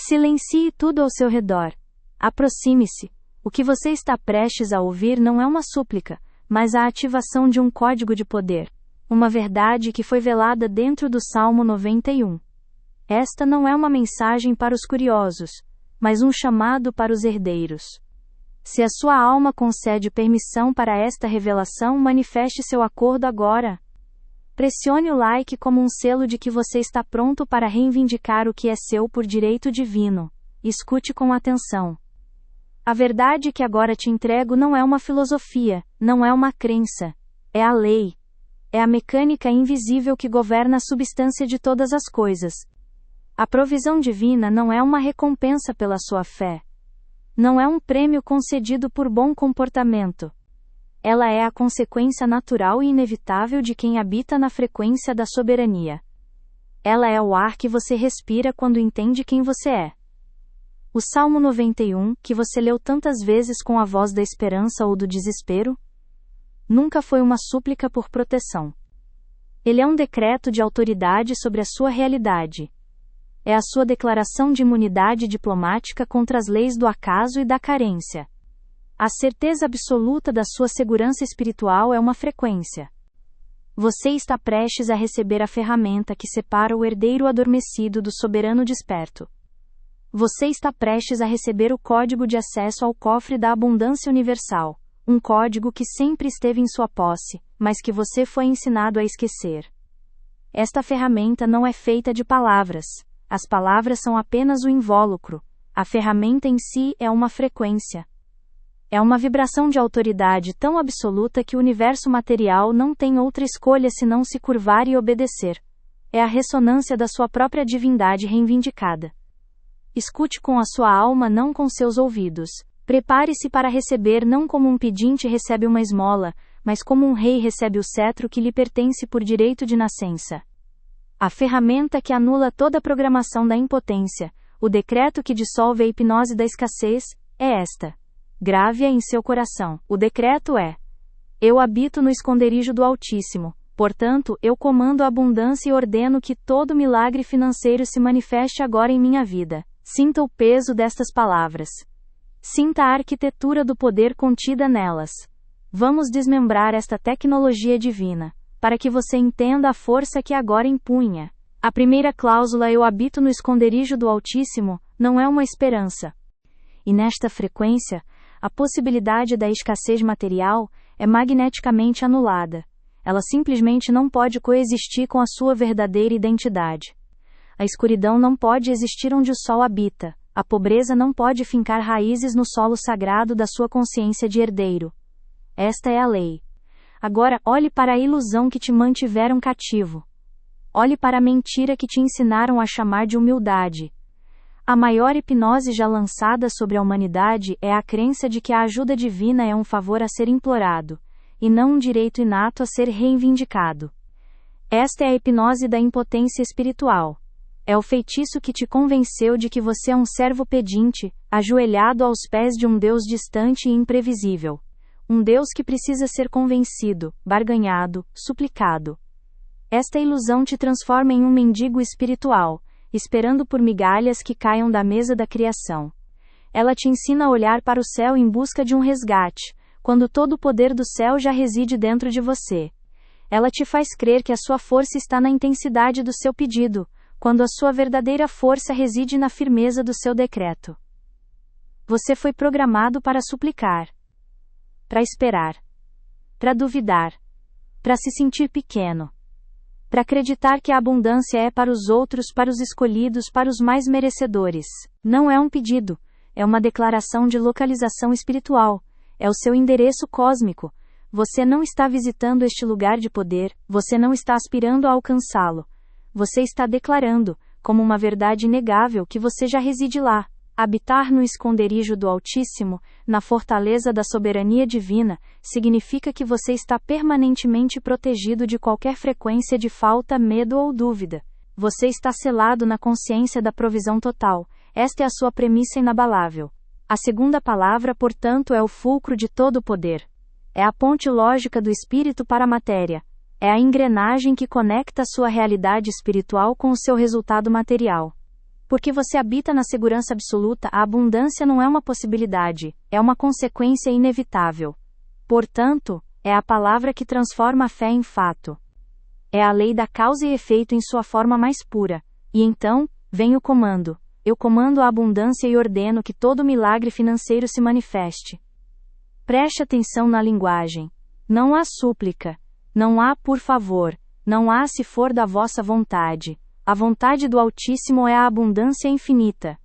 Silencie tudo ao seu redor. Aproxime-se. O que você está prestes a ouvir não é uma súplica, mas a ativação de um código de poder. Uma verdade que foi velada dentro do Salmo 91. Esta não é uma mensagem para os curiosos, mas um chamado para os herdeiros. Se a sua alma concede permissão para esta revelação, manifeste seu acordo agora. Pressione o like como um selo de que você está pronto para reivindicar o que é seu por direito divino. Escute com atenção. A verdade que agora te entrego não é uma filosofia, não é uma crença. É a lei. É a mecânica invisível que governa a substância de todas as coisas. A provisão divina não é uma recompensa pela sua fé. Não é um prêmio concedido por bom comportamento. Ela é a consequência natural e inevitável de quem habita na frequência da soberania. Ela é o ar que você respira quando entende quem você é. O Salmo 91, que você leu tantas vezes com a voz da esperança ou do desespero, nunca foi uma súplica por proteção. Ele é um decreto de autoridade sobre a sua realidade. É a sua declaração de imunidade diplomática contra as leis do acaso e da carência. A certeza absoluta da sua segurança espiritual é uma frequência. Você está prestes a receber a ferramenta que separa o herdeiro adormecido do soberano desperto. Você está prestes a receber o código de acesso ao cofre da abundância universal, um código que sempre esteve em sua posse, mas que você foi ensinado a esquecer. Esta ferramenta não é feita de palavras. As palavras são apenas o invólucro. A ferramenta em si é uma frequência. É uma vibração de autoridade tão absoluta que o universo material não tem outra escolha senão se curvar e obedecer. É a ressonância da sua própria divindade reivindicada. Escute com a sua alma, não com seus ouvidos. Prepare-se para receber não como um pedinte recebe uma esmola, mas como um rei recebe o cetro que lhe pertence por direito de nascença. A ferramenta que anula toda a programação da impotência, o decreto que dissolve a hipnose da escassez, é esta. Grave-a em seu coração. O decreto é: eu habito no esconderijo do Altíssimo, portanto, eu comando a abundância e ordeno que todo milagre financeiro se manifeste agora em minha vida. Sinta o peso destas palavras. Sinta a arquitetura do poder contida nelas. Vamos desmembrar esta tecnologia divina, para que você entenda a força que agora empunha. A primeira cláusula, eu habito no esconderijo do Altíssimo, não é uma esperança. E nesta frequência, a possibilidade da escassez material é magneticamente anulada. Ela simplesmente não pode coexistir com a sua verdadeira identidade. A escuridão não pode existir onde o sol habita. A pobreza não pode fincar raízes no solo sagrado da sua consciência de herdeiro. Esta é a lei. Agora, olhe para a ilusão que te mantiveram cativo. Olhe para a mentira que te ensinaram a chamar de humildade. A maior hipnose já lançada sobre a humanidade é a crença de que a ajuda divina é um favor a ser implorado, e não um direito inato a ser reivindicado. Esta é a hipnose da impotência espiritual. É o feitiço que te convenceu de que você é um servo pedinte, ajoelhado aos pés de um Deus distante e imprevisível. Um Deus que precisa ser convencido, barganhado, suplicado. Esta ilusão te transforma em um mendigo espiritual, esperando por migalhas que caiam da mesa da criação. Ela te ensina a olhar para o céu em busca de um resgate, quando todo o poder do céu já reside dentro de você. Ela te faz crer que a sua força está na intensidade do seu pedido, quando a sua verdadeira força reside na firmeza do seu decreto. Você foi programado para suplicar, para esperar, para duvidar, para se sentir pequeno, para acreditar que a abundância é para os outros, para os escolhidos, para os mais merecedores. Não é um pedido, é uma declaração de localização espiritual, é o seu endereço cósmico. Você não está visitando este lugar de poder, você não está aspirando a alcançá-lo. Você está declarando, como uma verdade inegável, que você já reside lá. Habitar no esconderijo do Altíssimo, na fortaleza da soberania divina, significa que você está permanentemente protegido de qualquer frequência de falta, medo ou dúvida. Você está selado na consciência da provisão total. Esta é a sua premissa inabalável. A segunda palavra, portanto, é o fulcro de todo o poder. É a ponte lógica do espírito para a matéria. É a engrenagem que conecta a sua realidade espiritual com o seu resultado material. Porque você habita na segurança absoluta, a abundância não é uma possibilidade, é uma consequência inevitável. Portanto, é a palavra que transforma a fé em fato. É a lei da causa e efeito em sua forma mais pura. E então, vem o comando. Eu comando a abundância e ordeno que todo milagre financeiro se manifeste. Preste atenção na linguagem. Não há súplica. Não há por favor. Não há se for da vossa vontade. A vontade do Altíssimo é a abundância infinita.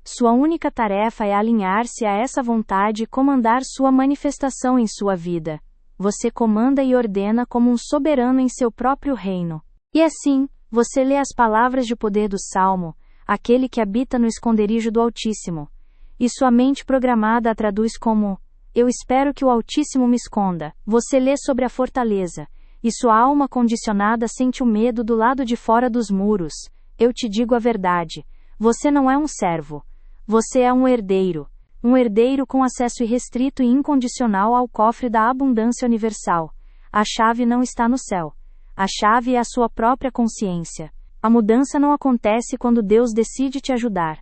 Sua única tarefa é alinhar-se a essa vontade e comandar sua manifestação em sua vida. Você comanda e ordena como um soberano em seu próprio reino. E assim, você lê as palavras de poder do Salmo, aquele que habita no esconderijo do Altíssimo. E sua mente programada a traduz como: eu espero que o Altíssimo me esconda. Você lê sobre a fortaleza. E sua alma condicionada sente o medo do lado de fora dos muros. Eu te digo a verdade. Você não é um servo. Você é um herdeiro. Um herdeiro com acesso irrestrito e incondicional ao cofre da abundância universal. A chave não está no céu. A chave é a sua própria consciência. A mudança não acontece quando Deus decide te ajudar.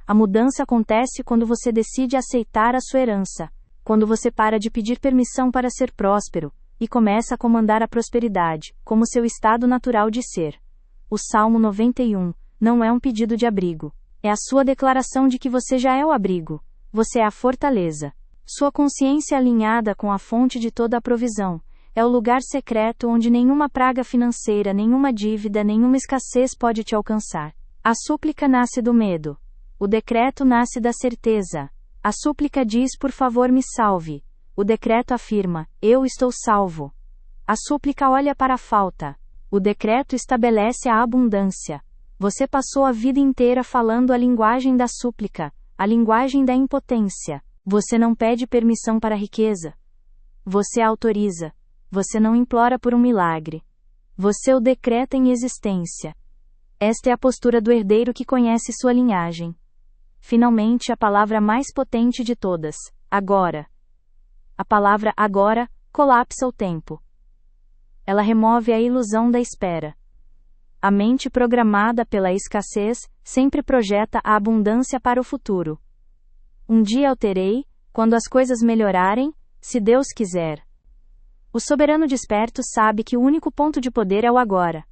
A mudança acontece quando você decide aceitar a sua herança. Quando você para de pedir permissão para ser próspero e começa a comandar a prosperidade, como seu estado natural de ser. O Salmo 91 não é um pedido de abrigo. É a sua declaração de que você já é o abrigo. Você é a fortaleza. Sua consciência alinhada com a fonte de toda a provisão. É o lugar secreto onde nenhuma praga financeira, nenhuma dívida, nenhuma escassez pode te alcançar. A súplica nasce do medo. O decreto nasce da certeza. A súplica diz: por favor me salve. O decreto afirma: eu estou salvo. A súplica olha para a falta. O decreto estabelece a abundância. Você passou a vida inteira falando a linguagem da súplica, a linguagem da impotência. Você não pede permissão para a riqueza. Você autoriza. Você não implora por um milagre. Você o decreta em existência. Esta é a postura do herdeiro que conhece sua linhagem. Finalmente, a palavra mais potente de todas: agora. A palavra agora colapsa o tempo. Ela remove a ilusão da espera. A mente programada pela escassez sempre projeta a abundância para o futuro. Um dia eu terei, quando as coisas melhorarem, se Deus quiser. O soberano desperto sabe que o único ponto de poder é o agora.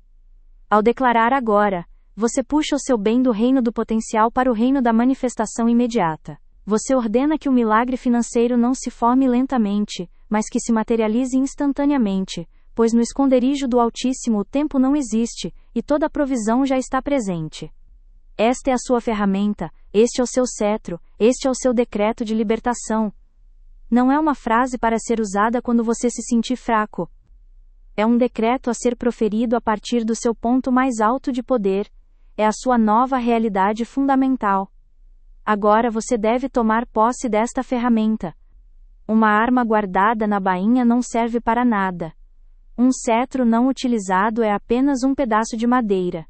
Ao declarar agora, você puxa o seu bem do reino do potencial para o reino da manifestação imediata. Você ordena que o milagre financeiro não se forme lentamente, mas que se materialize instantaneamente, pois no esconderijo do Altíssimo o tempo não existe, e toda a provisão já está presente. Esta é a sua ferramenta, este é o seu cetro, este é o seu decreto de libertação. Não é uma frase para ser usada quando você se sentir fraco. É um decreto a ser proferido a partir do seu ponto mais alto de poder. É a sua nova realidade fundamental. Agora você deve tomar posse desta ferramenta. Uma arma guardada na bainha não serve para nada. Um cetro não utilizado é apenas um pedaço de madeira.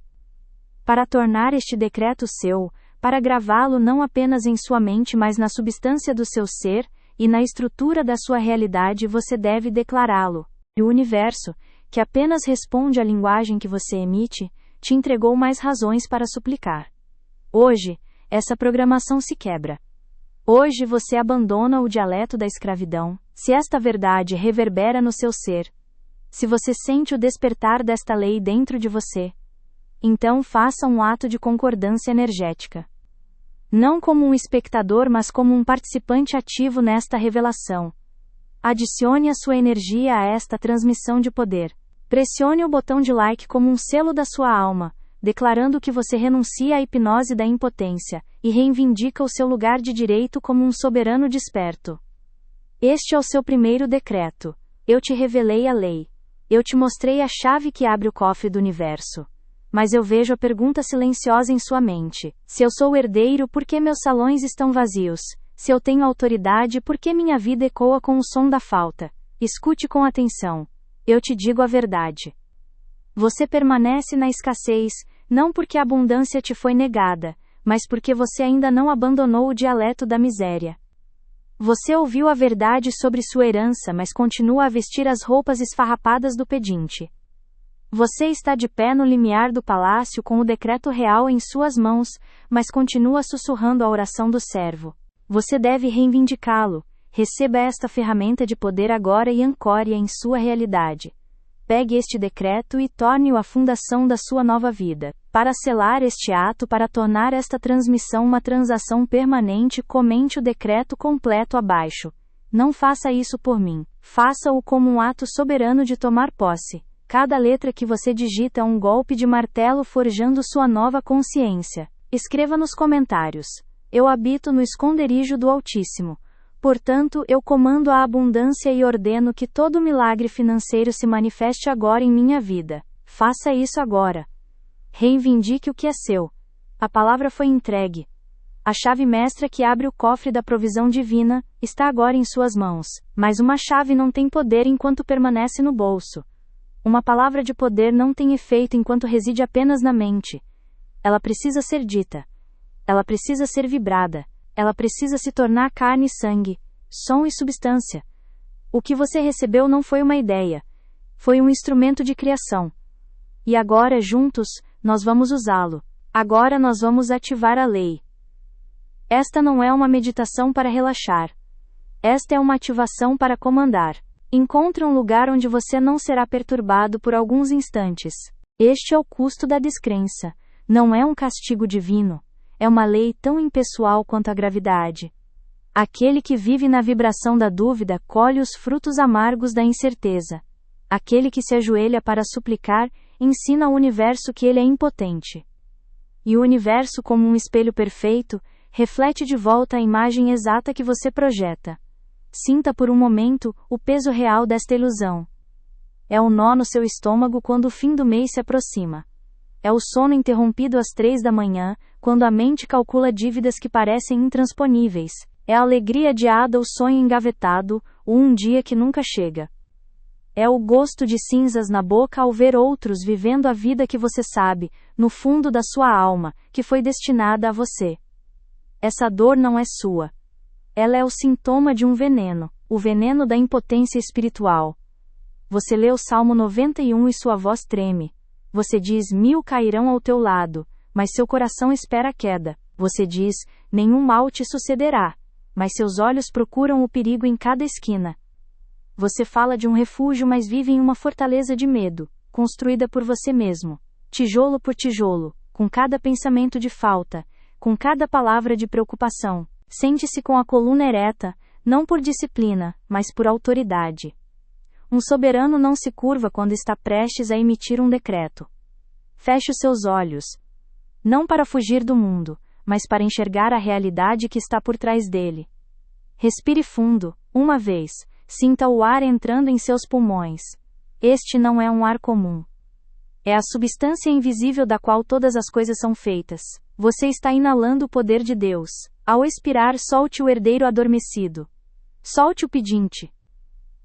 Para tornar este decreto seu, para gravá-lo não apenas em sua mente, mas na substância do seu ser e na estrutura da sua realidade, você deve declará-lo. E o universo, que apenas responde à linguagem que você emite, te entregou mais razões para suplicar. Hoje, essa programação se quebra. Hoje você abandona o dialeto da escravidão, se esta verdade reverbera no seu ser. Se você sente o despertar desta lei dentro de você, então faça um ato de concordância energética. Não como um espectador, mas como um participante ativo nesta revelação. Adicione a sua energia a esta transmissão de poder. Pressione o botão de like como um selo da sua alma, declarando que você renuncia à hipnose da impotência e reivindica o seu lugar de direito como um soberano desperto. Este é o seu primeiro decreto. Eu te revelei a lei. Eu te mostrei a chave que abre o cofre do universo. Mas eu vejo a pergunta silenciosa em sua mente: se eu sou o herdeiro, por que meus salões estão vazios? Se eu tenho autoridade, por que minha vida ecoa com o som da falta? Escute com atenção. Eu te digo a verdade. Você permanece na escassez, não porque a abundância te foi negada, mas porque você ainda não abandonou o dialeto da miséria. Você ouviu a verdade sobre sua herança, mas continua a vestir as roupas esfarrapadas do pedinte. Você está de pé no limiar do palácio com o decreto real em suas mãos, mas continua sussurrando a oração do servo. Você deve reivindicá-lo. Receba esta ferramenta de poder agora e ancore-a em sua realidade. Pegue este decreto e torne-o a fundação da sua nova vida. Para selar este ato, para tornar esta transmissão uma transação permanente, comente o decreto completo abaixo. Não faça isso por mim. Faça-o como um ato soberano de tomar posse. Cada letra que você digita é um golpe de martelo forjando sua nova consciência. Escreva nos comentários: eu habito no esconderijo do Altíssimo. Portanto, eu comando a abundância e ordeno que todo milagre financeiro se manifeste agora em minha vida. Faça isso agora. Reivindique o que é seu. A palavra foi entregue. A chave mestra que abre o cofre da provisão divina está agora em suas mãos, mas uma chave não tem poder enquanto permanece no bolso. Uma palavra de poder não tem efeito enquanto reside apenas na mente. Ela precisa ser dita. Ela precisa ser vibrada. Ela precisa se tornar carne e sangue, som e substância. O que você recebeu não foi uma ideia. Foi um instrumento de criação. E agora, juntos, nós vamos usá-lo. Agora nós vamos ativar a lei. Esta não é uma meditação para relaxar. Esta é uma ativação para comandar. Encontre um lugar onde você não será perturbado por alguns instantes. Este é o custo da descrença. Não é um castigo divino. É uma lei tão impessoal quanto a gravidade. Aquele que vive na vibração da dúvida colhe os frutos amargos da incerteza. Aquele que se ajoelha para suplicar, ensina ao universo que ele é impotente. E o universo, como um espelho perfeito, reflete de volta a imagem exata que você projeta. Sinta por um momento o peso real desta ilusão. É o nó no seu estômago quando o fim do mês se aproxima. É o sono interrompido às 3 da manhã, quando a mente calcula dívidas que parecem intransponíveis. É a alegria adiada, o sonho engavetado, ou um dia que nunca chega. É o gosto de cinzas na boca ao ver outros vivendo a vida que você sabe, no fundo da sua alma, que foi destinada a você. Essa dor não é sua. Ela é o sintoma de um veneno, o veneno da impotência espiritual. Você lê o Salmo 91 e sua voz treme. Você diz: 1000 cairão ao teu lado, mas seu coração espera a queda. Você diz: nenhum mal te sucederá, mas seus olhos procuram o perigo em cada esquina. Você fala de um refúgio, mas vive em uma fortaleza de medo, construída por você mesmo, tijolo por tijolo, com cada pensamento de falta, com cada palavra de preocupação. Sente-se com a coluna ereta, não por disciplina, mas por autoridade. Um soberano não se curva quando está prestes a emitir um decreto. Feche os seus olhos. Não para fugir do mundo, mas para enxergar a realidade que está por trás dele. Respire fundo, uma vez. Sinta o ar entrando em seus pulmões. Este não é um ar comum. É a substância invisível da qual todas as coisas são feitas. Você está inalando o poder de Deus. Ao expirar, solte o herdeiro adormecido. Solte o pedinte.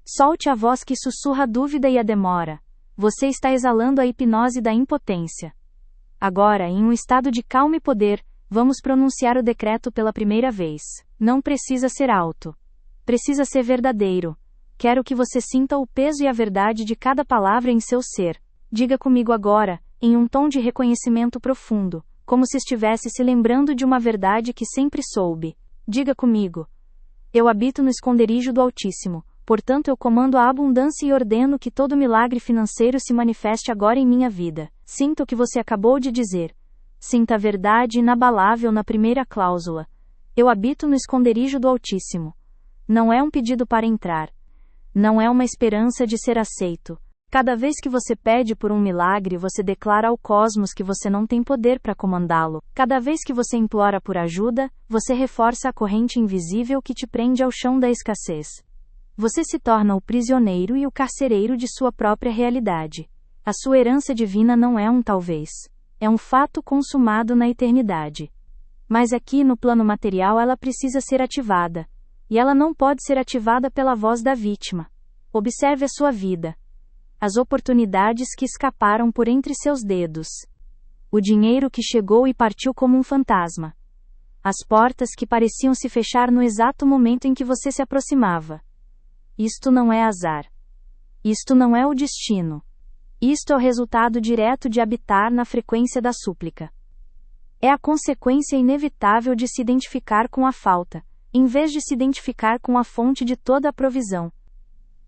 Solte a voz que sussurra a dúvida e a demora. Você está exalando a hipnose da impotência. Agora, em um estado de calma e poder, vamos pronunciar o decreto pela primeira vez. Não precisa ser alto. Precisa ser verdadeiro. Quero que você sinta o peso e a verdade de cada palavra em seu ser. Diga comigo agora, em um tom de reconhecimento profundo, como se estivesse se lembrando de uma verdade que sempre soube. Diga comigo: eu habito no esconderijo do Altíssimo. Portanto, eu comando a abundância e ordeno que todo milagre financeiro se manifeste agora em minha vida. Sinta o que você acabou de dizer. Sinta a verdade inabalável na primeira cláusula. Eu habito no esconderijo do Altíssimo. Não é um pedido para entrar. Não é uma esperança de ser aceito. Cada vez que você pede por um milagre, você declara ao cosmos que você não tem poder para comandá-lo. Cada vez que você implora por ajuda, você reforça a corrente invisível que te prende ao chão da escassez. Você se torna o prisioneiro e o carcereiro de sua própria realidade. A sua herança divina não é um talvez. É um fato consumado na eternidade. Mas aqui no plano material ela precisa ser ativada. E ela não pode ser ativada pela voz da vítima. Observe a sua vida. As oportunidades que escaparam por entre seus dedos. O dinheiro que chegou e partiu como um fantasma. As portas que pareciam se fechar no exato momento em que você se aproximava. Isto não é azar. Isto não é o destino. Isto é o resultado direto de habitar na frequência da súplica. É a consequência inevitável de se identificar com a falta, em vez de se identificar com a fonte de toda a provisão.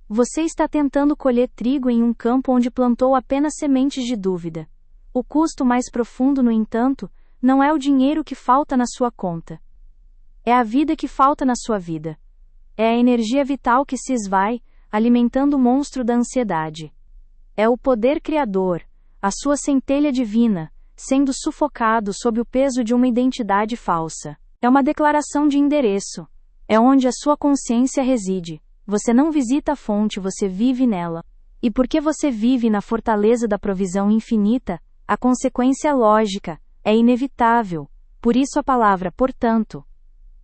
Você está tentando colher trigo em um campo onde plantou apenas sementes de dúvida. O custo mais profundo, no entanto, não é o dinheiro que falta na sua conta. É a vida que falta na sua vida. É a energia vital que se esvai, alimentando o monstro da ansiedade. É o poder criador, a sua centelha divina, sendo sufocado sob o peso de uma identidade falsa. É uma declaração de endereço. É onde a sua consciência reside. Você não visita a fonte, você vive nela. E porque você vive na fortaleza da provisão infinita, a consequência é lógica, é inevitável. Por isso a palavra, portanto,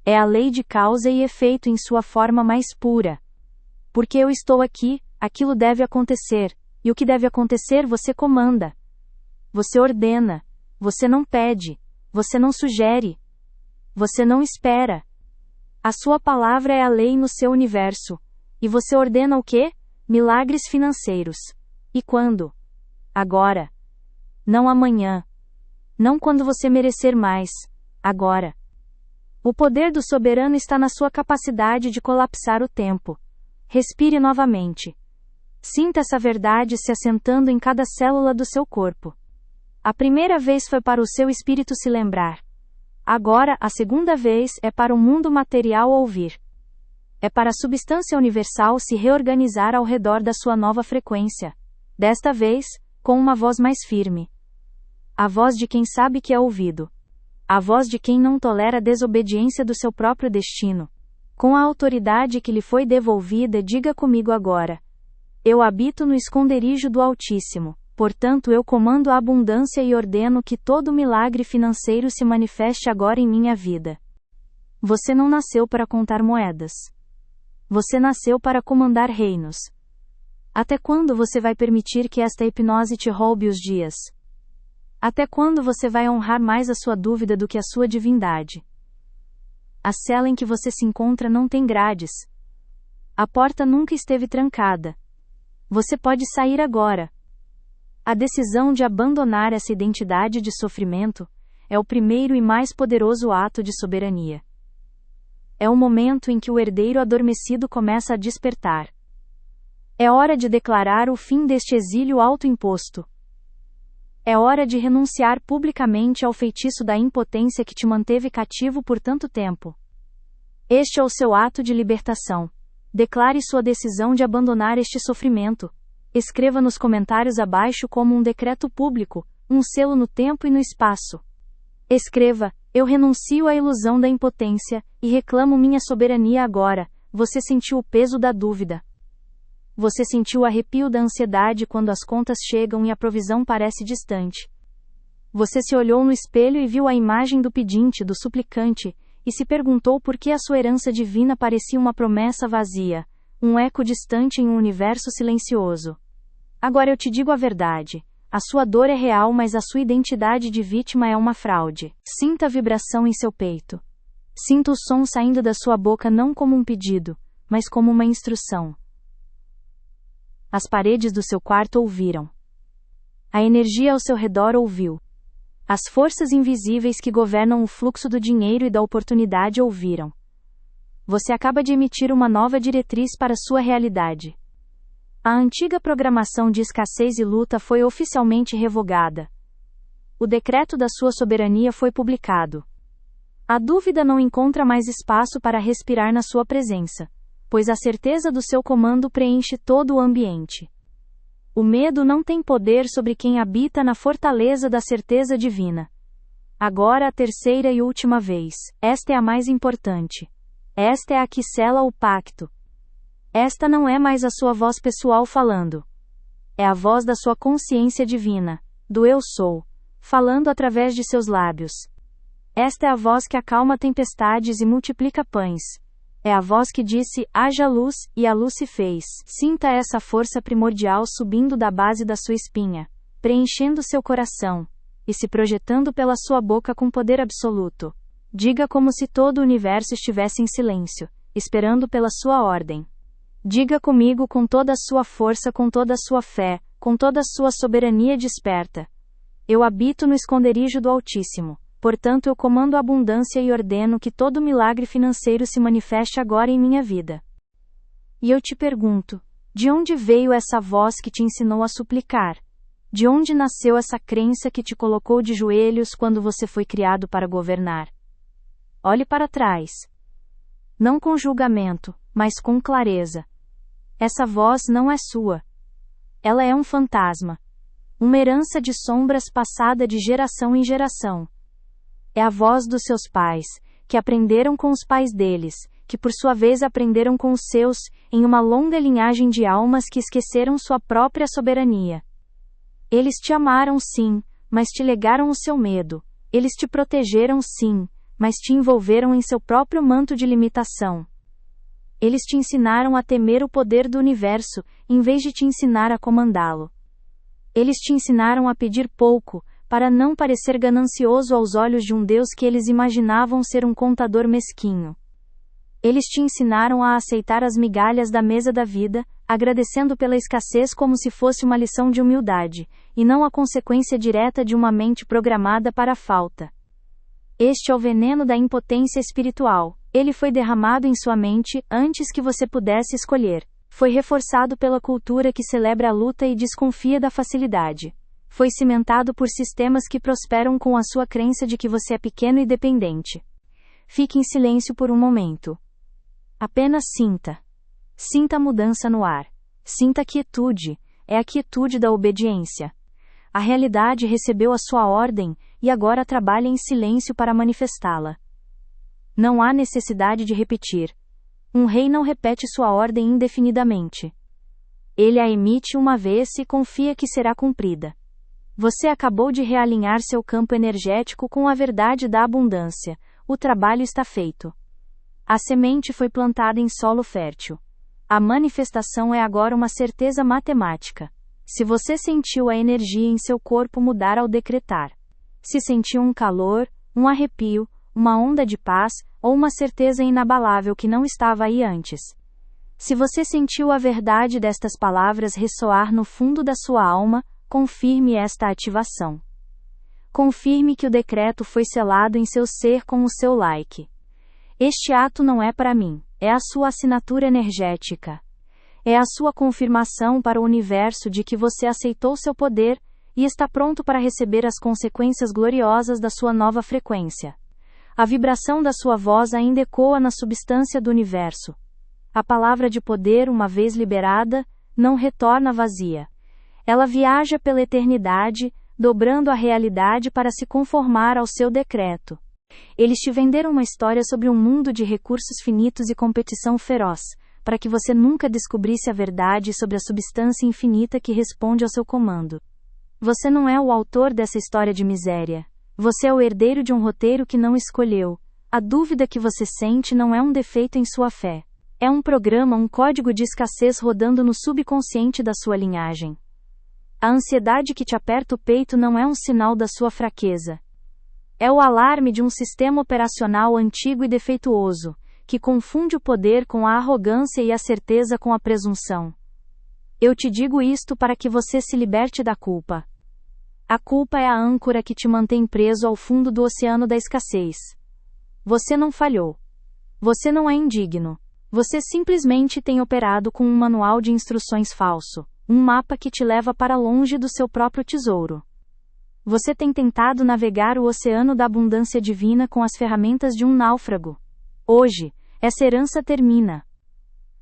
é a lei de causa e efeito em sua forma mais pura. Porque eu estou aqui, aquilo deve acontecer, e o que deve acontecer você comanda. Você ordena, você não pede, você não sugere, você não espera. A sua palavra é a lei no seu universo. E você ordena o quê? Milagres financeiros. E quando? Agora. Não amanhã. Não quando você merecer mais. Agora. O poder do soberano está na sua capacidade de colapsar o tempo. Respire novamente. Sinta essa verdade se assentando em cada célula do seu corpo. A primeira vez foi para o seu espírito se lembrar. Agora, a segunda vez é para o mundo material ouvir. É para a substância universal se reorganizar ao redor da sua nova frequência. Desta vez, com uma voz mais firme. A voz de quem sabe que é ouvido. A voz de quem não tolera a desobediência do seu próprio destino. Com a autoridade que lhe foi devolvida, diga comigo agora. Eu habito no esconderijo do Altíssimo. Portanto, eu comando a abundância e ordeno que todo milagre financeiro se manifeste agora em minha vida. Você não nasceu para contar moedas. Você nasceu para comandar reinos. Até quando você vai permitir que esta hipnose te roube os dias? Até quando você vai honrar mais a sua dúvida do que a sua divindade? A cela em que você se encontra não tem grades. A porta nunca esteve trancada. Você pode sair agora. A decisão de abandonar essa identidade de sofrimento é o primeiro e mais poderoso ato de soberania. É o momento em que o herdeiro adormecido começa a despertar. É hora de declarar o fim deste exílio autoimposto. É hora de renunciar publicamente ao feitiço da impotência que te manteve cativo por tanto tempo. Este é o seu ato de libertação. Declare sua decisão de abandonar este sofrimento. Escreva nos comentários abaixo como um decreto público, um selo no tempo e no espaço. Escreva: eu renuncio à ilusão da impotência, e reclamo minha soberania agora. Você sentiu o peso da dúvida. Você sentiu o arrepio da ansiedade quando as contas chegam e a provisão parece distante. Você se olhou no espelho e viu a imagem do pedinte, do suplicante, e se perguntou por que a sua herança divina parecia uma promessa vazia, um eco distante em um universo silencioso. Agora eu te digo a verdade. A sua dor é real, mas a sua identidade de vítima é uma fraude. Sinta a vibração em seu peito. Sinta o som saindo da sua boca não como um pedido, mas como uma instrução. As paredes do seu quarto ouviram. A energia ao seu redor ouviu. As forças invisíveis que governam o fluxo do dinheiro e da oportunidade ouviram. Você acaba de emitir uma nova diretriz para sua realidade. A antiga programação de escassez e luta foi oficialmente revogada. O decreto da sua soberania foi publicado. A dúvida não encontra mais espaço para respirar na sua presença, pois a certeza do seu comando preenche todo o ambiente. O medo não tem poder sobre quem habita na fortaleza da certeza divina. Agora a terceira e última vez. Esta é a mais importante. Esta é a que sela o pacto. Esta não é mais a sua voz pessoal falando. É a voz da sua consciência divina, do Eu Sou, falando através de seus lábios. Esta é a voz que acalma tempestades e multiplica pães. É a voz que disse: haja luz, e a luz se fez. Sinta essa força primordial subindo da base da sua espinha, preenchendo seu coração, e se projetando pela sua boca com poder absoluto. Diga como se todo o universo estivesse em silêncio, esperando pela sua ordem. Diga comigo com toda a sua força, com toda a sua fé, com toda a sua soberania desperta. Eu habito no esconderijo do Altíssimo, portanto eu comando a abundância e ordeno que todo milagre financeiro se manifeste agora em minha vida. E eu te pergunto, de onde veio essa voz que te ensinou a suplicar? De onde nasceu essa crença que te colocou de joelhos quando você foi criado para governar? Olhe para trás. Não com julgamento, mas com clareza. Essa voz não é sua. Ela é um fantasma. Uma herança de sombras passada de geração em geração. É a voz dos seus pais, que aprenderam com os pais deles, que por sua vez aprenderam com os seus, em uma longa linhagem de almas que esqueceram sua própria soberania. Eles te amaram sim, mas te legaram o seu medo. Eles te protegeram sim, mas te envolveram em seu próprio manto de limitação. Eles te ensinaram a temer o poder do universo, em vez de te ensinar a comandá-lo. Eles te ensinaram a pedir pouco, para não parecer ganancioso aos olhos de um Deus que eles imaginavam ser um contador mesquinho. Eles te ensinaram a aceitar as migalhas da mesa da vida, agradecendo pela escassez como se fosse uma lição de humildade, e não a consequência direta de uma mente programada para a falta. Este é o veneno da impotência espiritual. Ele foi derramado em sua mente antes que você pudesse escolher. Foi reforçado pela cultura que celebra a luta e desconfia da facilidade. Foi cimentado por sistemas que prosperam com a sua crença de que você é pequeno e dependente. Fique em silêncio por um momento. Apenas sinta. Sinta a mudança no ar. Sinta a quietude. É a quietude da obediência. A realidade recebeu a sua ordem, e agora trabalhe em silêncio para manifestá-la. Não há necessidade de repetir. Um rei não repete sua ordem indefinidamente. Ele a emite uma vez e confia que será cumprida. Você acabou de realinhar seu campo energético com a verdade da abundância. O trabalho está feito. A semente foi plantada em solo fértil. A manifestação é agora uma certeza matemática. Se você sentiu a energia em seu corpo mudar ao decretar, se sentiu um calor, um arrepio, uma onda de paz, ou uma certeza inabalável que não estava aí antes. Se você sentiu a verdade destas palavras ressoar no fundo da sua alma, confirme esta ativação. Confirme que o decreto foi selado em seu ser com o seu like. Este ato não é para mim, é a sua assinatura energética. É a sua confirmação para o universo de que você aceitou seu poder e está pronto para receber as consequências gloriosas da sua nova frequência. A vibração da sua voz ainda ecoa na substância do universo. A palavra de poder, uma vez liberada, não retorna vazia. Ela viaja pela eternidade, dobrando a realidade para se conformar ao seu decreto. Eles te venderam uma história sobre um mundo de recursos finitos e competição feroz, para que você nunca descobrisse a verdade sobre a substância infinita que responde ao seu comando. Você não é o autor dessa história de miséria. Você é o herdeiro de um roteiro que não escolheu. A dúvida que você sente não é um defeito em sua fé. É um programa, um código de escassez rodando no subconsciente da sua linhagem. A ansiedade que te aperta o peito não é um sinal da sua fraqueza. É o alarme de um sistema operacional antigo e defeituoso, que confunde o poder com a arrogância e a certeza com a presunção. Eu te digo isto para que você se liberte da culpa. A culpa é a âncora que te mantém preso ao fundo do oceano da escassez. Você não falhou. Você não é indigno. Você simplesmente tem operado com um manual de instruções falso, um mapa que te leva para longe do seu próprio tesouro. Você tem tentado navegar o oceano da abundância divina com as ferramentas de um náufrago. Hoje, essa herança termina.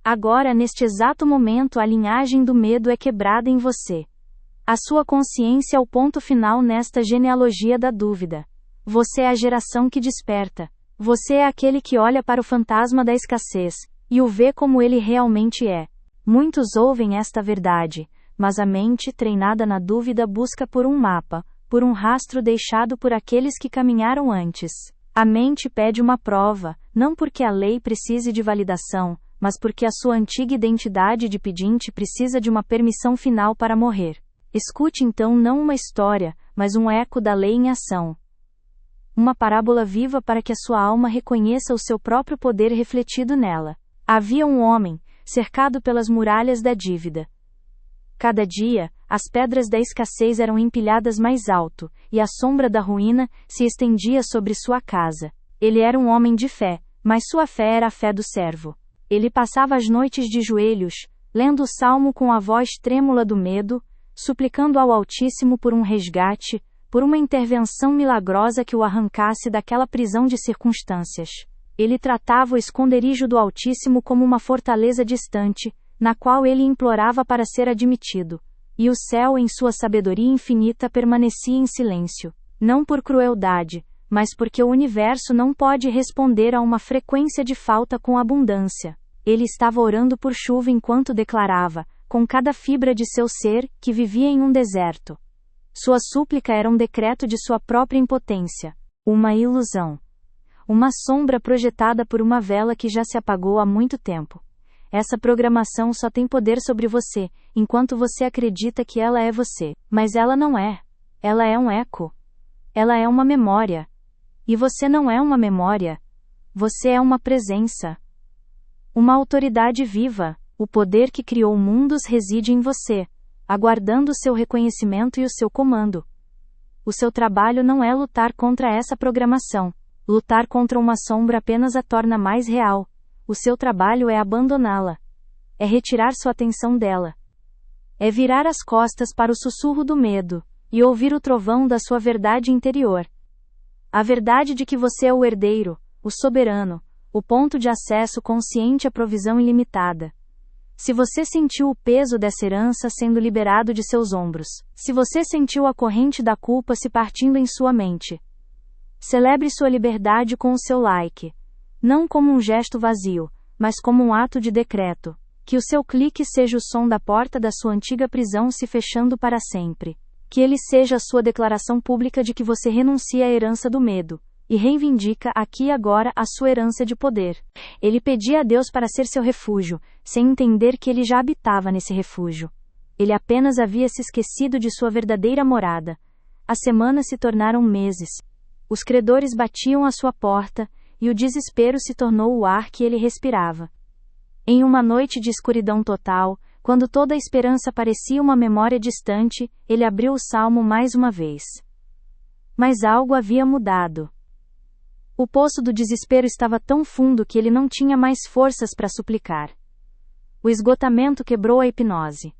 Agora, neste exato momento, a linhagem do medo é quebrada em você. A sua consciência é o ponto final nesta genealogia da dúvida. Você é a geração que desperta. Você é aquele que olha para o fantasma da escassez e o vê como ele realmente é. Muitos ouvem esta verdade, mas a mente treinada na dúvida busca por um mapa, por um rastro deixado por aqueles que caminharam antes. A mente pede uma prova, não porque a lei precise de validação, mas porque a sua antiga identidade de pedinte precisa de uma permissão final para morrer. Escute então não uma história, mas um eco da lei em ação. Uma parábola viva para que a sua alma reconheça o seu próprio poder refletido nela. Havia um homem, cercado pelas muralhas da dívida. Cada dia, as pedras da escassez eram empilhadas mais alto, e a sombra da ruína se estendia sobre sua casa. Ele era um homem de fé, mas sua fé era a fé do servo. Ele passava as noites de joelhos, lendo o salmo com a voz trêmula do medo, suplicando ao Altíssimo por um resgate, por uma intervenção milagrosa que o arrancasse daquela prisão de circunstâncias. Ele tratava o esconderijo do Altíssimo como uma fortaleza distante, na qual ele implorava para ser admitido. E o céu, em sua sabedoria infinita, permanecia em silêncio, não por crueldade, mas porque o universo não pode responder a uma frequência de falta com abundância. Ele estava orando por chuva enquanto declarava, com cada fibra de seu ser, que vivia em um deserto. Sua súplica era um decreto de sua própria impotência, uma ilusão. Uma sombra projetada por uma vela que já se apagou há muito tempo. Essa programação só tem poder sobre você, enquanto você acredita que ela é você. Mas ela não é. Ela é um eco. Ela é uma memória. E você não é uma memória. Você é uma presença. Uma autoridade viva. O poder que criou mundos reside em você, aguardando seu reconhecimento e o seu comando. O seu trabalho não é lutar contra essa programação. Lutar contra uma sombra apenas a torna mais real. O seu trabalho é abandoná-la. É retirar sua atenção dela. É virar as costas para o sussurro do medo, e ouvir o trovão da sua verdade interior. A verdade de que você é o herdeiro, o soberano, o ponto de acesso consciente à provisão ilimitada. Se você sentiu o peso dessa herança sendo liberado de seus ombros, se você sentiu a corrente da culpa se partindo em sua mente, celebre sua liberdade com o seu like. Não como um gesto vazio, mas como um ato de decreto. Que o seu clique seja o som da porta da sua antiga prisão se fechando para sempre. Que ele seja a sua declaração pública de que você renuncia à herança do medo, e reivindica aqui e agora a sua herança de poder. Ele pedia a Deus para ser seu refúgio, sem entender que ele já habitava nesse refúgio. Ele apenas havia se esquecido de sua verdadeira morada. As semanas se tornaram meses. Os credores batiam à sua porta, e o desespero se tornou o ar que ele respirava. Em uma noite de escuridão total, quando toda a esperança parecia uma memória distante, ele abriu o salmo mais uma vez. Mas algo havia mudado. O poço do desespero estava tão fundo que ele não tinha mais forças para suplicar. O esgotamento quebrou a hipnose.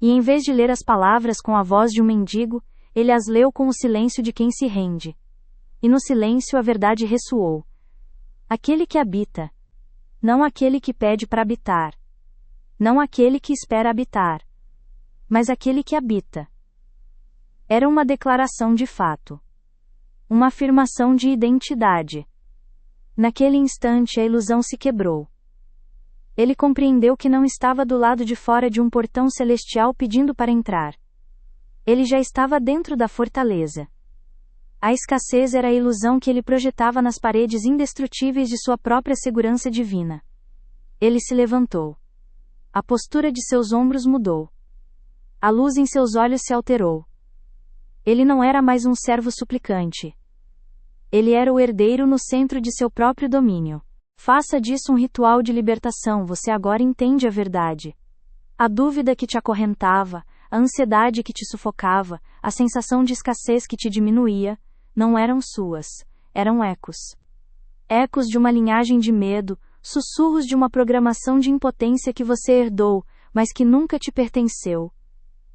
E em vez de ler as palavras com a voz de um mendigo, ele as leu com o silêncio de quem se rende. E no silêncio a verdade ressoou. Aquele que habita. Não aquele que pede para habitar. Não aquele que espera habitar. Mas aquele que habita. Era uma declaração de fato. Uma afirmação de identidade. Naquele instante a ilusão se quebrou. Ele compreendeu que não estava do lado de fora de um portão celestial pedindo para entrar. Ele já estava dentro da fortaleza. A escassez era a ilusão que ele projetava nas paredes indestrutíveis de sua própria segurança divina. Ele se levantou. A postura de seus ombros mudou. A luz em seus olhos se alterou. Ele não era mais um servo suplicante. Ele era o herdeiro no centro de seu próprio domínio. Faça disso um ritual de libertação. Você agora entende a verdade. A dúvida que te acorrentava, a ansiedade que te sufocava, a sensação de escassez que te diminuía, não eram suas, eram ecos. Ecos de uma linhagem de medo, sussurros de uma programação de impotência que você herdou, mas que nunca te pertenceu.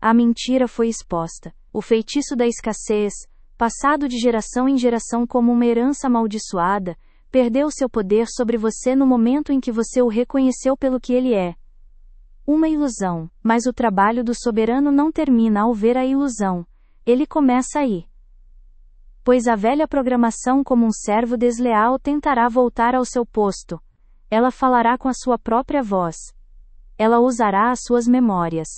A mentira foi exposta. O feitiço da escassez, passado de geração em geração como uma herança amaldiçoada, perdeu seu poder sobre você no momento em que você o reconheceu pelo que ele é. Uma ilusão, mas o trabalho do soberano não termina ao ver a ilusão. Ele começa aí. Pois a velha programação como um servo desleal tentará voltar ao seu posto. Ela falará com a sua própria voz. Ela usará as suas memórias.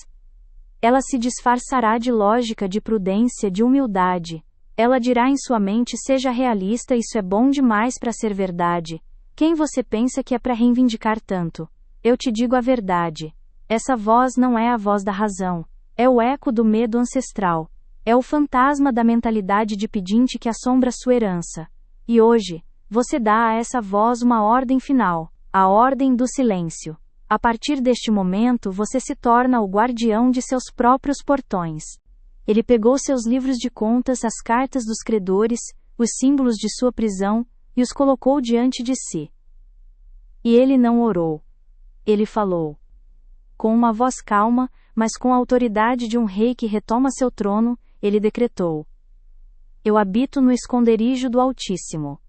Ela se disfarçará de lógica, de prudência, de humildade. Ela dirá em sua mente: seja realista, isso é bom demais para ser verdade. Quem você pensa que é para reivindicar tanto? Eu te digo a verdade. Essa voz não é a voz da razão. É o eco do medo ancestral. É o fantasma da mentalidade de pedinte que assombra sua herança. E hoje, você dá a essa voz uma ordem final. A ordem do silêncio. A partir deste momento você se torna o guardião de seus próprios portões. Ele pegou seus livros de contas, as cartas dos credores, os símbolos de sua prisão, e os colocou diante de si. E ele não orou. Ele falou. Com uma voz calma, mas com a autoridade de um rei que retoma seu trono, ele decretou: Eu habito no esconderijo do Altíssimo.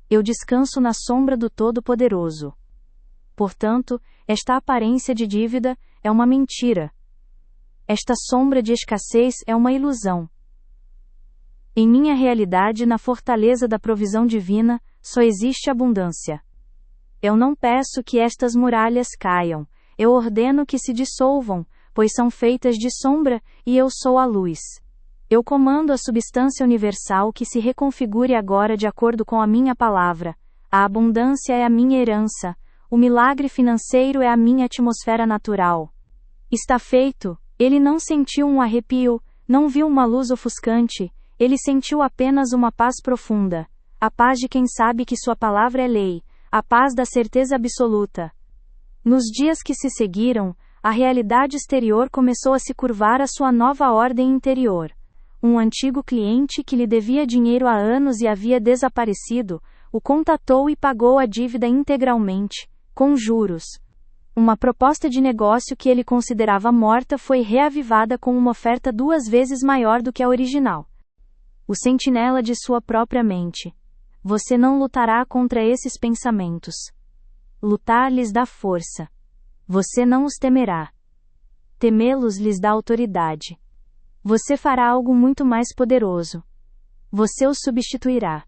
Eu descanso na sombra do Todo-Poderoso. Portanto, esta aparência de dívida é uma mentira. Esta sombra de escassez é uma ilusão. Em minha realidade, na fortaleza da provisão divina, só existe abundância. Eu não peço que estas muralhas caiam, eu ordeno que se dissolvam, pois são feitas de sombra, e eu sou a luz. Eu comando a substância universal que se reconfigure agora de acordo com a minha palavra. A abundância é a minha herança, o milagre financeiro é a minha atmosfera natural. Está feito. Ele não sentiu um arrepio, não viu uma luz ofuscante, ele sentiu apenas uma paz profunda. A paz de quem sabe que sua palavra é lei, a paz da certeza absoluta. Nos dias que se seguiram, a realidade exterior começou a se curvar à sua nova ordem interior. Um antigo cliente que lhe devia dinheiro há anos e havia desaparecido, o contatou e pagou a dívida integralmente, com juros. Uma proposta de negócio que ele considerava morta foi reavivada com uma oferta 2 vezes maior do que a original. O sentinela de sua própria mente. Você não lutará contra esses pensamentos. Lutar lhes dá força. Você não os temerá. Temê-los lhes dá autoridade. Você fará algo muito mais poderoso. Você os substituirá.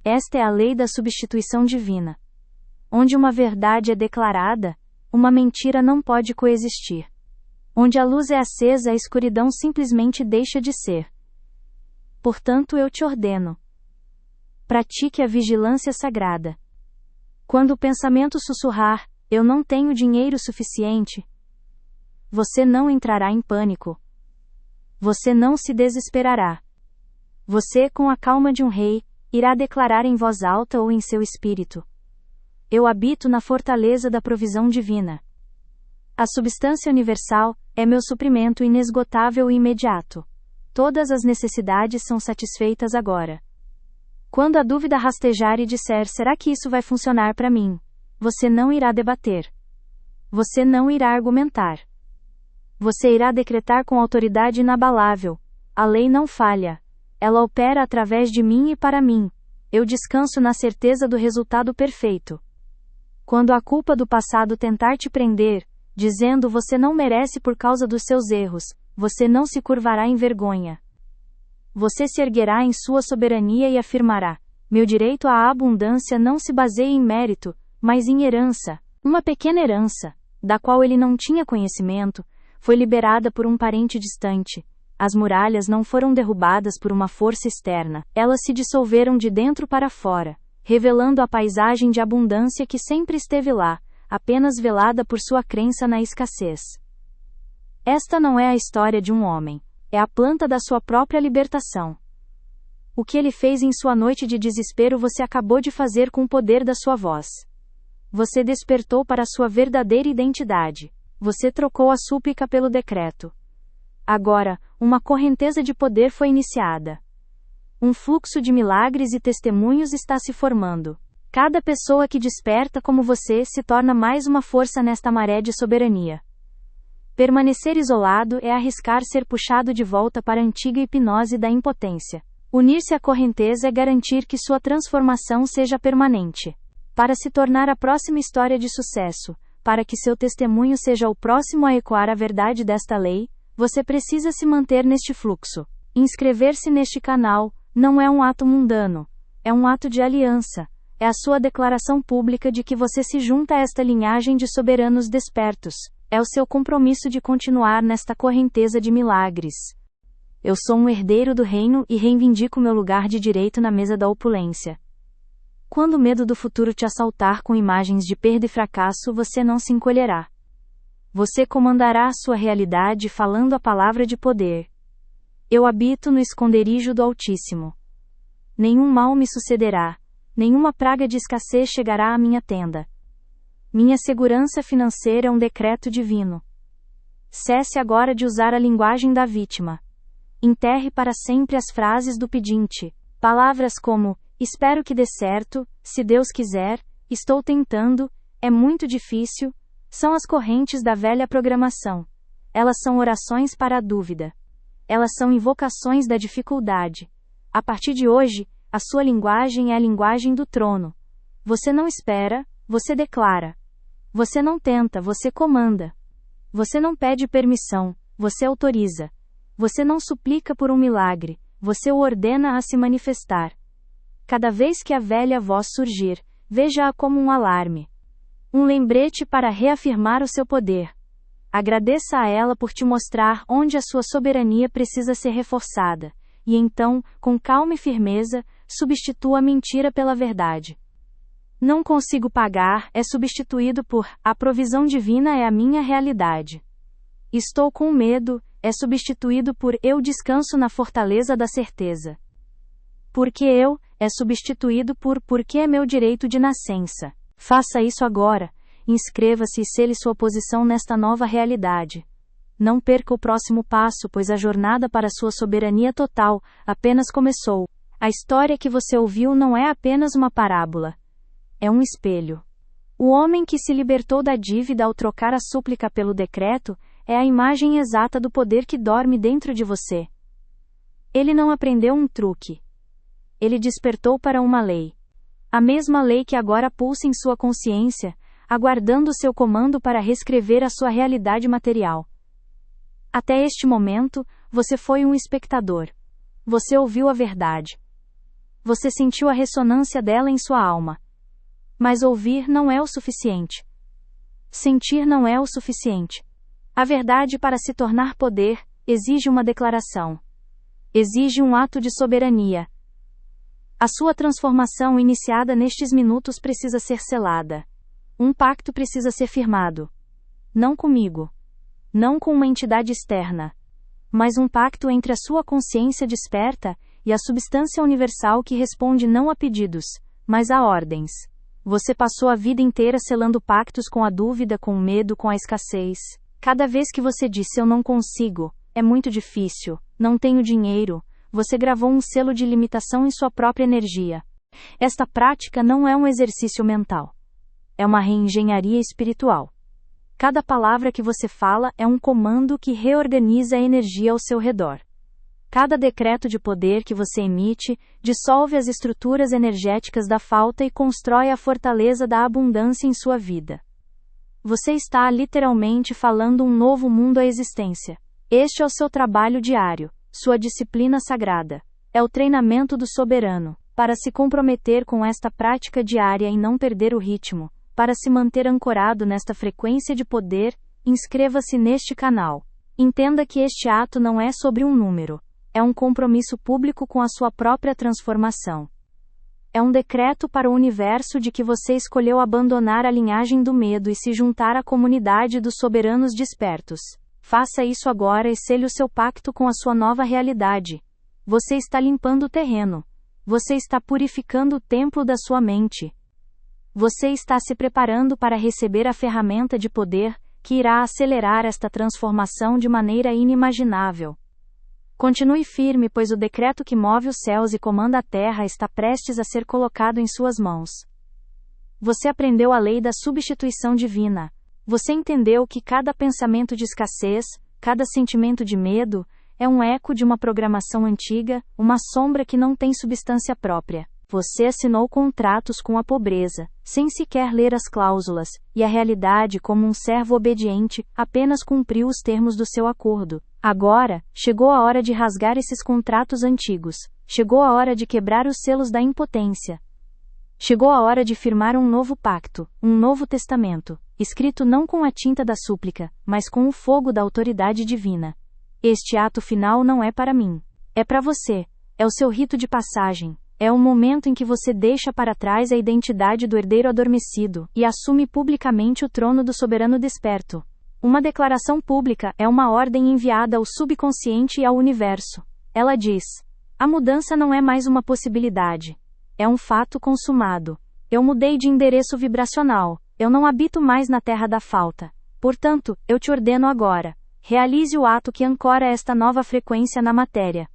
Esta é a lei da substituição divina. Onde uma verdade é declarada, uma mentira não pode coexistir. Onde a luz é acesa, a escuridão simplesmente deixa de ser. Portanto, eu te ordeno. Pratique a vigilância sagrada. Quando o pensamento sussurrar, eu não tenho dinheiro suficiente, você não entrará em pânico. Você não se desesperará. Você, com a calma de um rei, irá declarar em voz alta ou em seu espírito: Eu habito na fortaleza da provisão divina. A substância universal é meu suprimento inesgotável e imediato. Todas as necessidades são satisfeitas agora. Quando a dúvida rastejar e disser: será que isso vai funcionar para mim? Você não irá debater. Você não irá argumentar. Você irá decretar com autoridade inabalável: a lei não falha. Ela opera através de mim e para mim. Eu descanso na certeza do resultado perfeito. Quando a culpa do passado tentar te prender, dizendo você não merece por causa dos seus erros, você não se curvará em vergonha. Você se erguerá em sua soberania e afirmará: meu direito à abundância não se baseia em mérito, mas em herança. Uma pequena herança, da qual ele não tinha conhecimento, foi liberada por um parente distante. As muralhas não foram derrubadas por uma força externa, elas se dissolveram de dentro para fora, revelando a paisagem de abundância que sempre esteve lá, apenas velada por sua crença na escassez. Esta não é a história de um homem, é a planta da sua própria libertação. O que ele fez em sua noite de desespero você acabou de fazer com o poder da sua voz. Você despertou para a sua verdadeira identidade. Você trocou a súplica pelo decreto. Agora, uma correnteza de poder foi iniciada. Um fluxo de milagres e testemunhos está se formando. Cada pessoa que desperta como você se torna mais uma força nesta maré de soberania. Permanecer isolado é arriscar ser puxado de volta para a antiga hipnose da impotência. Unir-se à correnteza é garantir que sua transformação seja permanente. Para se tornar a próxima história de sucesso, para que seu testemunho seja o próximo a ecoar a verdade desta lei, você precisa se manter neste fluxo. Inscrever-se neste canal não é um ato mundano, é um ato de aliança. É a sua declaração pública de que você se junta a esta linhagem de soberanos despertos. É o seu compromisso de continuar nesta correnteza de milagres. Eu sou um herdeiro do reino e reivindico meu lugar de direito na mesa da opulência. Quando o medo do futuro te assaltar com imagens de perda e fracasso, você não se encolherá. Você comandará a sua realidade falando a palavra de poder. Eu habito no esconderijo do Altíssimo. Nenhum mal me sucederá, nenhuma praga de escassez chegará à minha tenda. Minha segurança financeira é um decreto divino. Cesse agora de usar a linguagem da vítima. Enterre para sempre as frases do pedinte. Palavras como, espero que dê certo, se Deus quiser, estou tentando, é muito difícil, são as correntes da velha programação. Elas são orações para a dúvida. Elas são invocações da dificuldade. A partir de hoje, a sua linguagem é a linguagem do trono. Você não espera, você declara. Você não tenta, você comanda. Você não pede permissão, você autoriza. Você não suplica por um milagre, você o ordena a se manifestar. Cada vez que a velha voz surgir, veja-a como um alarme. Um lembrete para reafirmar o seu poder. Agradeça a ela por te mostrar onde a sua soberania precisa ser reforçada, e então, com calma e firmeza, substitua a mentira pela verdade. Não consigo pagar é substituído por a provisão divina é a minha realidade. Estou com medo é substituído por eu descanso na fortaleza da certeza. Porque eu é substituído por porque é meu direito de nascença. Faça isso agora. Inscreva-se e sele sua posição nesta nova realidade. Não perca o próximo passo, pois a jornada para sua soberania total apenas começou. A história que você ouviu não é apenas uma parábola. É um espelho. O homem que se libertou da dívida ao trocar a súplica pelo decreto é a imagem exata do poder que dorme dentro de você. Ele não aprendeu um truque. Ele despertou para uma lei. A mesma lei que agora pulsa em sua consciência, aguardando seu comando para reescrever a sua realidade material. Até este momento, você foi um espectador. Você ouviu a verdade. Você sentiu a ressonância dela em sua alma. Mas ouvir não é o suficiente. Sentir não é o suficiente. A verdade, para se tornar poder, exige uma declaração. Exige um ato de soberania. A sua transformação iniciada nestes minutos precisa ser selada. Um pacto precisa ser firmado. Não comigo. Não com uma entidade externa. Mas um pacto entre a sua consciência desperta e a substância universal que responde não a pedidos, mas a ordens. Você passou a vida inteira selando pactos com a dúvida, com o medo, com a escassez. Cada vez que você disse eu não consigo, é muito difícil, não tenho dinheiro, você gravou um selo de limitação em sua própria energia. Esta prática não é um exercício mental. É uma reengenharia espiritual. Cada palavra que você fala é um comando que reorganiza a energia ao seu redor. Cada decreto de poder que você emite, dissolve as estruturas energéticas da falta e constrói a fortaleza da abundância em sua vida. Você está literalmente falando um novo mundo à existência. Este é o seu trabalho diário, sua disciplina sagrada. É o treinamento do soberano, para se comprometer com esta prática diária e não perder o ritmo. Para se manter ancorado nesta frequência de poder, inscreva-se neste canal. Entenda que este ato não é sobre um número. É um compromisso público com a sua própria transformação. É um decreto para o universo de que você escolheu abandonar a linhagem do medo e se juntar à comunidade dos soberanos despertos. Faça isso agora e sele o seu pacto com a sua nova realidade. Você está limpando o terreno. Você está purificando o templo da sua mente. Você está se preparando para receber a ferramenta de poder que irá acelerar esta transformação de maneira inimaginável. Continue firme, pois o decreto que move os céus e comanda a terra está prestes a ser colocado em suas mãos. Você aprendeu a lei da substituição divina. Você entendeu que cada pensamento de escassez, cada sentimento de medo, é um eco de uma programação antiga, uma sombra que não tem substância própria. Você assinou contratos com a pobreza, sem sequer ler as cláusulas, e a realidade, como um servo obediente, apenas cumpriu os termos do seu acordo. Agora, chegou a hora de rasgar esses contratos antigos. Chegou a hora de quebrar os selos da impotência. Chegou a hora de firmar um novo pacto, um novo testamento, escrito não com a tinta da súplica, mas com o fogo da autoridade divina. Este ato final não é para mim. É para você. É o seu rito de passagem. É o momento em que você deixa para trás a identidade do herdeiro adormecido e assume publicamente o trono do soberano desperto. Uma declaração pública é uma ordem enviada ao subconsciente e ao universo. Ela diz: a mudança não é mais uma possibilidade. É um fato consumado. Eu mudei de endereço vibracional. Eu não habito mais na terra da falta. Portanto, eu te ordeno agora. Realize o ato que ancora esta nova frequência na matéria.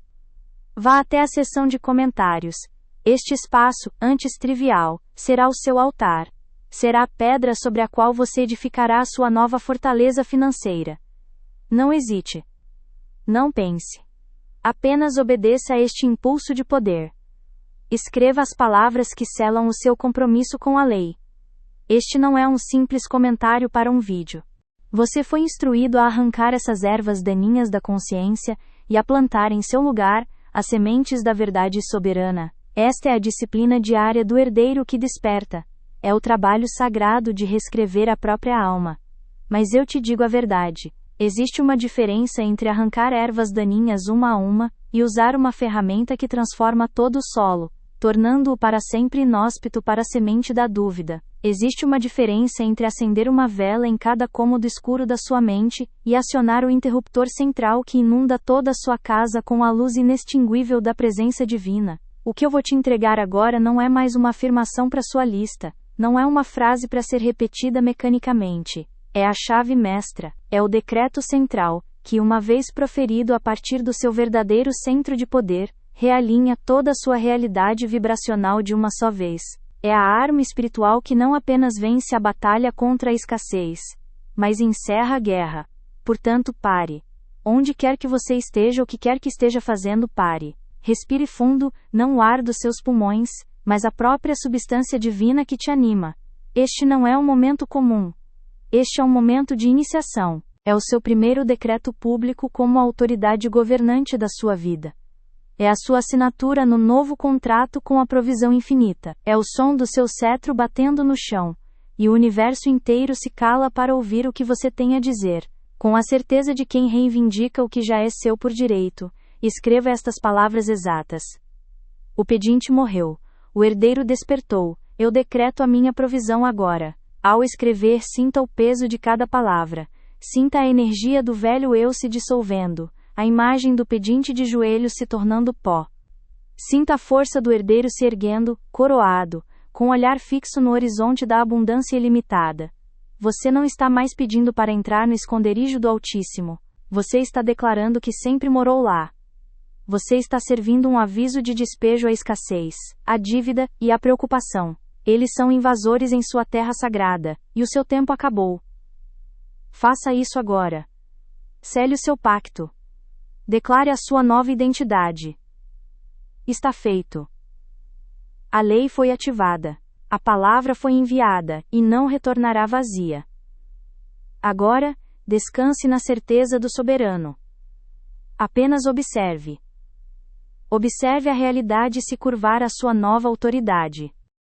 Vá até a seção de comentários. Este espaço, antes trivial, será o seu altar. Será a pedra sobre a qual você edificará a sua nova fortaleza financeira. Não hesite. Não pense. Apenas obedeça a este impulso de poder. Escreva as palavras que selam o seu compromisso com a lei. Este não é um simples comentário para um vídeo. Você foi instruído a arrancar essas ervas daninhas da consciência e a plantar em seu lugar as sementes da verdade soberana. Esta é a disciplina diária do herdeiro que desperta. É o trabalho sagrado de reescrever a própria alma. Mas eu te digo a verdade. Existe uma diferença entre arrancar ervas daninhas uma a uma e usar uma ferramenta que transforma todo o solo, tornando-o para sempre inóspito para a semente da dúvida. Existe uma diferença entre acender uma vela em cada cômodo escuro da sua mente e acionar o interruptor central que inunda toda a sua casa com a luz inextinguível da presença divina. O que eu vou te entregar agora não é mais uma afirmação para sua lista, não é uma frase para ser repetida mecanicamente. É a chave mestra, é o decreto central, que uma vez proferido a partir do seu verdadeiro centro de poder, realinha toda a sua realidade vibracional de uma só vez. É a arma espiritual que não apenas vence a batalha contra a escassez, mas encerra a guerra. Portanto, pare. Onde quer que você esteja ou o que quer que esteja fazendo, pare. Respire fundo, não o ar dos seus pulmões, mas a própria substância divina que te anima. Este não é um momento comum. Este é um momento de iniciação. É o seu primeiro decreto público como autoridade governante da sua vida. É a sua assinatura no novo contrato com a provisão infinita. É o som do seu cetro batendo no chão. E o universo inteiro se cala para ouvir o que você tem a dizer. Com a certeza de quem reivindica o que já é seu por direito, escreva estas palavras exatas. O pedinte morreu. O herdeiro despertou. Eu decreto a minha provisão agora. Ao escrever, sinta o peso de cada palavra. Sinta a energia do velho eu se dissolvendo, a imagem do pedinte de joelhos se tornando pó. Sinta a força do herdeiro se erguendo, coroado, com o olhar fixo no horizonte da abundância ilimitada. Você não está mais pedindo para entrar no esconderijo do Altíssimo. Você está declarando que sempre morou lá. Você está servindo um aviso de despejo à escassez, à dívida e à preocupação. Eles são invasores em sua terra sagrada, e o seu tempo acabou. Faça isso agora. Cele o seu pacto. Declare a sua nova identidade. Está feito. A lei foi ativada. A palavra foi enviada, e não retornará vazia. Agora, descanse na certeza do soberano. Apenas observe. Observe a realidade se curvar à sua nova autoridade.